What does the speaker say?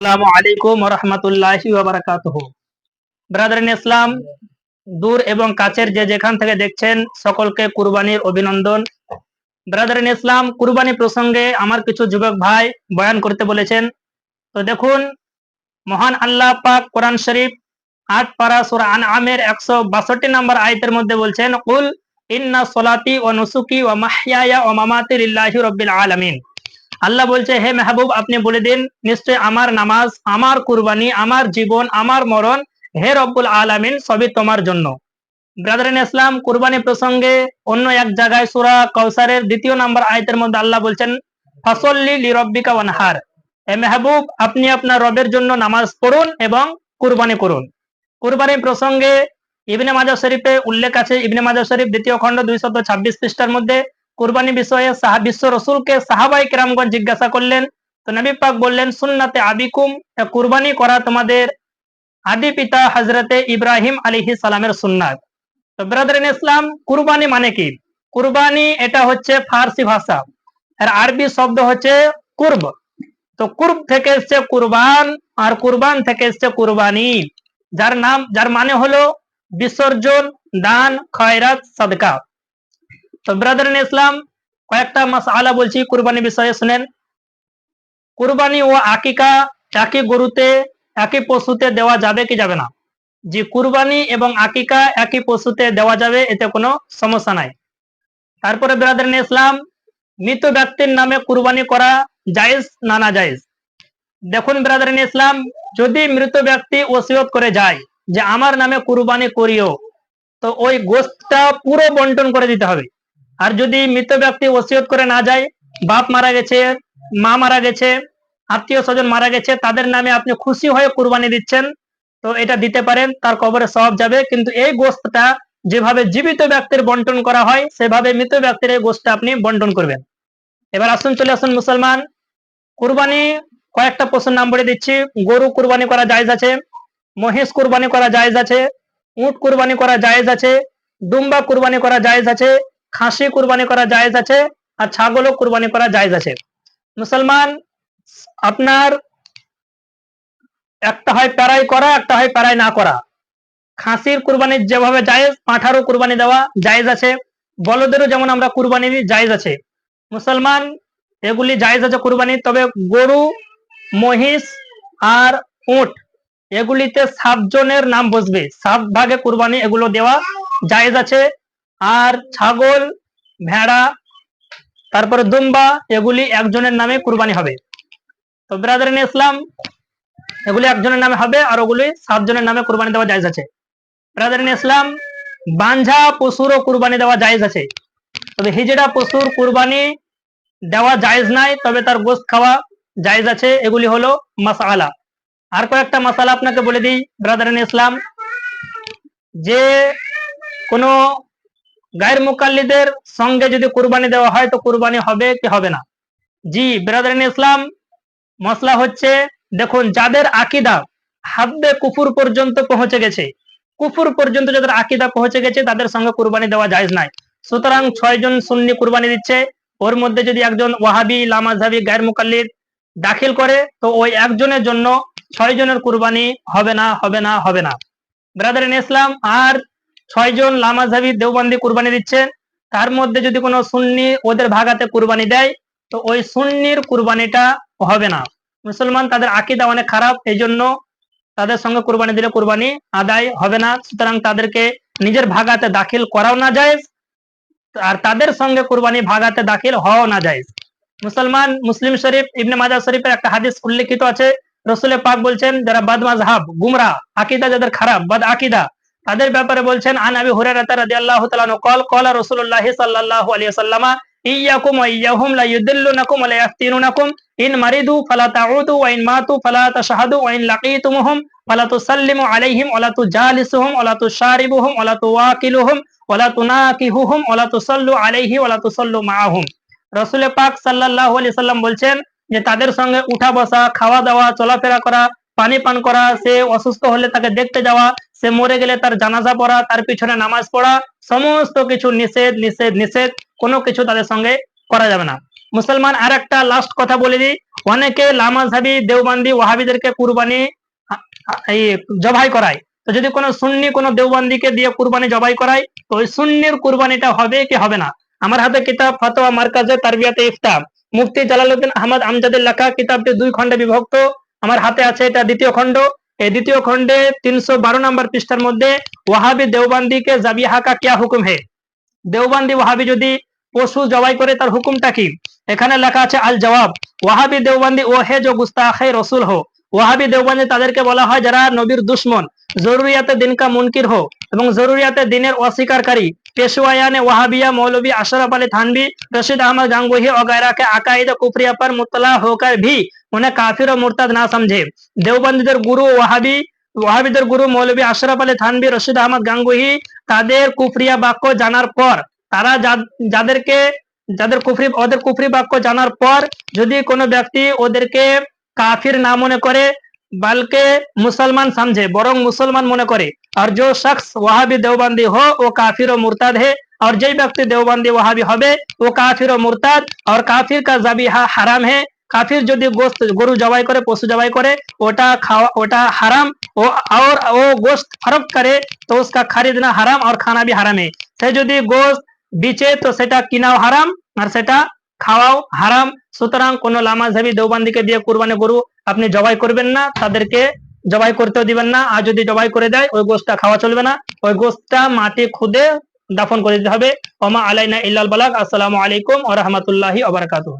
আসসালামু আলাইকুম ওয়া রাহমাতুল্লাহি ওয়া বারাকাতুহু। ব্রাদার ইন ইসলাম, দূর এবং কাছের যে যেখান থেকে দেখছেন সকলকে কুরবানির অভিনন্দন। ব্রাদার ইন ইসলাম, কুরবানি প্রসঙ্গে আমার কিছু যুবক ভাই বয়ান করতে বলেছেন। তো দেখুন, মহান আল্লাহ পাক কোরআন শরীফ ৮ পারা সূরা আনআমের ১৬২ নম্বর আয়াতের মধ্যে বলছেন, কুল ইন্না সলাতি ওয়া নুসুকি ওয়া মাহইয়ায়া ওয়া মামাতি লিল্লাহি রাব্বিল আলামিন। আল্লাহ বলছে, হে মেহবুব, আপনি বলে দিন, নিশ্চয় আমার নামাজ, আমার কুরবানি, আমার জীবন, আমার মরণ, হে রব্বুল আলামিন, সবই তোমার জন্য। ব্রাদার ইন ইসলাম, কুরবানি প্রসঙ্গে অন্য এক জায়গায় সূরা কাউসারের ২য় নম্বর আয়াতের মধ্যে আল্লাহ বলছেন, ফাসল্লি লিরাব্বিকা ওয়ানহার। হে মেহবুব, আপনি আপনার রবের জন্য নামাজ পড়ুন এবং কুরবানি করুন। কুরবানি প্রসঙ্গে ইবনে মাজাহ শরীফে উল্লেখ আছে, ইবনে মাজাহ শরীফ ২য় খণ্ড ২২৬ পৃষ্ঠার মধ্যে কুরবানি বিষয়ে বিশ্ব রসুলকে সাহাবায়ে কেরামগণ জিজ্ঞাসা করলেন। তো নবী পাক বললেন, সুন্নাতে আবিকুম, কুরবানি করা তোমাদের আদি পিতা হযরতে ইব্রাহিম আলাইহিস সালামের সুন্নাত। তো ব্রাদার ইন ইসলাম, কুরবানি মানে কি? কুরবানি এটা হচ্ছে ফারসি ভাষা, এর আরবি শব্দ হচ্ছে কুরব। তো কুরব থেকে এসছে কুরবান, আর কুরবান থেকে এসছে কুরবানি, যার মানে হলো বিসর্জন, দান, খয়রাত, সাদকা। তো ব্রাদার ইন ইসলাম, কয়েকটা মাসআলা বলছি কুরবানি বিষয়ে, শুনেন। কুরবানি ও আকিকা একই গরুতে, একই পশুতে দেওয়া যাবে কি যাবে না? জি, কুরবানি এবং আকিকা একই পশুতে দেওয়া যাবে, এতে কোনো সমস্যা নাই। তারপরে ব্রাদার ইন ইসলাম, মৃত ব্যক্তির নামে কুরবানি করা জায়েজ না না জায়েজ? দেখুন ব্রাদার ইন ইসলাম, যদি মৃত ব্যক্তি ওসিয়ত করে যায় যে আমার নামে কুরবানি করিও, তো ওই গোশতটা পুরো বন্টন করে দিতে হবে। আর যদি মৃত ব্যক্তি ওসিয়ত করে না যায়, বাপ মারা গেছে, মা মারা গেছে, আত্মীয় স্বজন মারা গেছে, তাদের নামে আপনি খুশি হয়ে কুরবানি দিচ্ছেন, তো এটা দিতে পারেন, তার কবরে সওয়াব যাবে। কিন্তু এই গোশতটা যেভাবে জীবিত ব্যক্তির বন্টন করা হয়, সেভাবে মৃত ব্যক্তির এই গোশতটা আপনি বন্টন করবেন। এবার আসুন, চলে আসুন মুসলমান, কুরবানি কয়েকটা পশুর নাম বলে দিচ্ছি। গরু কুরবানি করা জায়েজ আছে, মহিষ কুরবানি করা জায়েজ আছে, উট কুরবানি করা জায়েজ আছে, দুম্বা কুরবানি করা জায়েজ আছে, খাসি কুরবানি করা জায়েজ আছে, আর ছাগলও কুরবানি করা জায়েজ আছে। মুসলমান, আপনার একটা হয় প্যারাই করা, একটা হয় প্যারাই না করা। খাসির কুরবানি যেভাবে জায়েজ, পাঁঠারও কুরবানি দেওয়া জায়েজ আছে, বলদেরও যেমন আমরা কুরবানি দিই জায়েজ আছে। মুসলমান, এগুলি জায়েজ আছে কুরবানি। তবে গরু, মহিষ আর উট, এগুলিতে 7 জনের নাম বসবে, 7 ভাগে কুরবানি এগুলো দেওয়া জায়েজ আছে। আর ছাগল, ভেড়া, তারপরে দুম্বা, এগুলি একজনের নামে কুরবানি হবে। তো ব্রাদার ইন ইসলাম, এগুলি একজনের নামে হবে, আর ওগুলি 7 জনের নামে কুরবানি দেওয়া জায়েজ আছে। ব্রাদার ইন ইসলাম, বাঞ্ঝা পশুরও কুরবানি দেওয়া জায়েজ আছে। তবে হিজড়া পশুর কুরবানি দেওয়া জায়েজ নাই, তবে তার গোশত খাওয়া জায়েজ আছে। এগুলি হলো মাসআলা। আর কয়েকটা মাসালা আপনাকে বলে দিই ব্রাদার ইন ইসলাম, যে কোনো গায়ের মুকাল্লিদের সঙ্গে যদি কুরবানি দেওয়া হয়, তো কুরবানি হবে কি হবে না? জি ব্রাদার ইন ইসলাম, মশলা হচ্ছে, দেখুন, যাদের আকীদা হাদ্দে কুফর পর্যন্ত পৌঁছে গেছে, কুফর পর্যন্ত যাদের আকীদা পৌঁছে গেছে, তাদের সঙ্গে কুরবানি দেওয়া জায়েজ নাই। সুতরাং 6 জন সুন্নি কুরবানি দিচ্ছে, ওর মধ্যে যদি একজন ওয়াহাবি, লামাযহাবি, গায়ের মুকাল্লিদ দাখিল করে, তো ওই একজনের জন্য 6 জনের কুরবানি হবে না, হবে না, হবে না। ব্রাদার ইন ইসলাম, আর 6 জন লামাযহাবি দেওবন্দি কুরবানি দিচ্ছে, তার মধ্যে যদি কোনো সুন্নি ওদের ভাগাতে কুরবানি দেয়, তো ওই সুন্নির কুরবানিটা হবে না। মুসলমান, তাদের আকীদা অনেক খারাপ, এই জন্য তাদের সঙ্গে কুরবানি দিলে কুরবানি আদায় হবে না। সুতরাং তাদেরকে নিজের ভাগাতে দাখিল করাও না জায়েজ, আর তাদের সঙ্গে কুরবানি ভাগাতে দাখিল হওয়াও না জায়েজ। মুসলমান, মুসলিম শরীফ, ইবনে মাজাহ শরীফের একটা হাদিস উল্লেখিত আছে, রাসূল পাক বলছেন, যারা বদমাযহাব, গুমরা, আকীদা যাদের খারাপ, বদ আকীদা, তাদের ব্যাপারে বলছেন, আন আবি হুরায়রা রাদিয়াল্লাহু তাআলা আনহু ক্বাল ক্বালা রাসূলুল্লাহ সাল্লাল্লাহু আলাইহি ওয়াসাল্লাম, ইয়াকুম ওয়া ইয়্যাহুম লা ইউদিল্লুনাকুম ওয়া লা ইয়াফতিনুনাকুম, ইন মারিদু ফালা তাউদু ওয়া ইন মাতু ফালা তাশহাদু ওয়া ইন লাকীতুমুহুম ফালা তুসাল্লিমু আলাইহিম ওয়া লা তুজালিসুহুম ওয়া লা তুশারিবুহুম ওয়া লা তুওয়াকিলুহুম ওয়া লা তুনাকিহুহুম ওয়া লা তুসাল্লু আলাইহি ওয়া লা তুসাল্লু মাআহুম। রাসূল পাক সাল্লাল্লাহু আলাইহি সাল্লাম বলছেন যে তাদের সঙ্গে উঠা বসা, খাওয়া দাওয়া, চলাফেরা করা, পানি পান করা, সে অসুস্থ হলে তাকে দেখতে যাওয়া, সে মরে গেলে তার জানাজা পড়া, তার পিছনে নামাজ পড়া, সমস্ত কিছু নিষেধ, নিষেধ, নিষেধ। কোনো কিছু তাদের সঙ্গে করা যাবে না। মুসলমান আর একটা লাস্ট কথা বলে দিই, অনেকে লামাজহাবি দেওবন্দি ওয়াহাবিদেরকে কুরবানি এই জবাই করায়। তো যদি কোনো সুন্নি কোনো দেওবন্দিকে দিয়ে কুরবানি জবাই করায়, তো ওই সুন্নির কুরবানিটা হবে কি হবে না? আমার হাতে কিতাব ফাতোয়া মার্কাজে তারবিয়াতে ইফতা, মুফতি জালালউদ্দিন আহমদ আমজাদের লেখা, কিতাবটি 2 খণ্ডে বিভক্ত। আমার হাতে আছে এটা দ্বিতীয় খণ্ড। এই দ্বিতীয় খণ্ডে 312 নম্বর পৃষ্ঠার মধ্যে ওয়াহাবি দেওবন্দি কে জাবিহা কা কিয়া হুকুম হে, দেওবন্দি ওয়াহাবি যদি পশু জবাই করে তার হুকুমটা কি? এখানে লেখা আছে আল জবাব, ওয়াহাবি দেওবন্দি ও হে जो गुस्ताखे रसूल हो। ওয়াহাবি দেওবন্দি তাদেরকে বলা হয় যারা নবীর দুশমন, জরুরিয়াতে দিন কা মুনকির হো এবং জরুরিয়াতে দিনের অস্বীকারী। পেশওয়ায়ানে ওয়াহাবিয়া मौलवी अशरफ अली थानवी, रशीद अहमद गंगोही वगैरह के अकायद कुफरिया पर मुत्तला होकर भी उन्हें काफिर और मुर्तद ना समझे। দেওবন্দিদের গুরু ওয়াহাবিদের গুরু মৌলভী আশরাফ আলী থানভী, রশিদ আহমদ গাঙ্গুহি তাদের কুফরিয়া বাক্য জানার পর, তারা যাদের কুফরি বাক্য জানার পর যদি কোনো ব্যক্তি ওদেরকে কাফির না মনে করে बल्कि मुसलमान समझे, बरং मुसलमान মনে করে। और जो शख्स वहाबी देवबंदी हो वो काफिर और मुर्ताद है, और जो व्यक्ति देवबंदी वहाबी হবে वो काफिर और मुर्ताद, और काफिर का जबीहा हराम है। কাফির যদি গোশত গরু জবাই করে, পশু জবাই করে, ওটা খাওয়া ওটা হারাম। और वो गोश्त फरोख्त करे तो उसका खरीदना हराम और खाना भी हराम है। সে যদি গোশত বিচে তো সেটা কিনাও হারাম আর সেটা খাওয়াও হারাম। সুতরাং কোন লামাজহাবি দেওবন্দিকে দিয়ে কুরবানি গরু আপনি জবাই করবেন না, তাদেরকে জবাই করতেও দিবেন না। আর যদি জবাই করে দেয় ওই গোশতটা খাওয়া চলবে না, ওই গোশতটা মাটি খুদে দাফন করে দিতে হবে। ওমা আলাইনা ইল্লাল বালাগ। আসসালামু আলাইকুম ওয়া রাহমাতুল্লাহি ওয়া বারাকাতুহু।